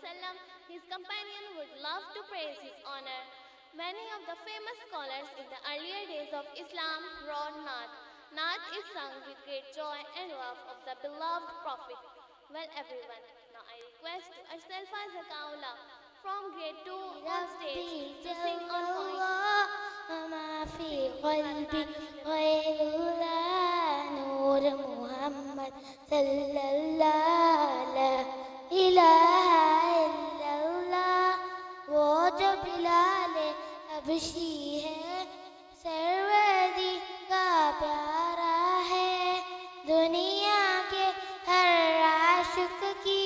wasallam, his companion would love to praise his honor. Many of the famous scholars in the earlier days of Islam wrote Naat. Naat is sung with great joy and love of the beloved Prophet. Well everyone, now I request to Ashdal Faza Kaula from grade 2 on stage to sing on point. ما في قلبي غير الله نور محمد صلى الله لا إله إلا الله वो जो बिलाल हबशी है सरवदी का प्यारा है दुनिया के हर आशिक की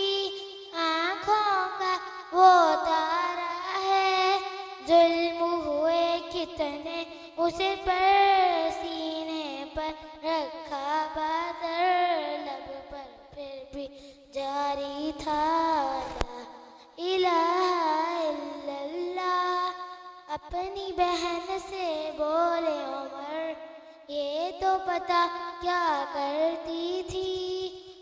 आँखों का वो तारा है जुल्म हुए कितने उसे पर सीने पर रखा बादर लब पर फिर भी जारी था ला इलाहा इल्लल्लाह अपनी बहन से बोले उमर ये तो पता क्या करती थी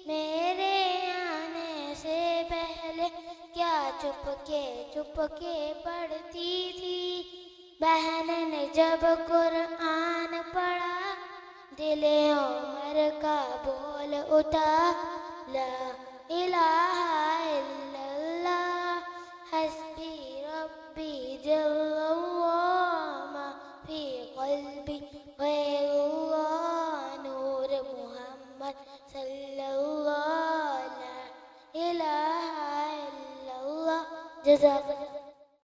मेरे आने से पहले क्या चुपके पढ़ती थी बहन ने जब कुरान पढ़ा दिले उमर का बोल उठा ला इलाहा इल्लल्लाह हस्बी रब्बी जल्लल्लाह मा फी क़ल्बी गैरुल्लाह नूर मुहम्मद सल्लल्लाहु ला इलाहा इल्लल्लाह जज़ाकल्लाह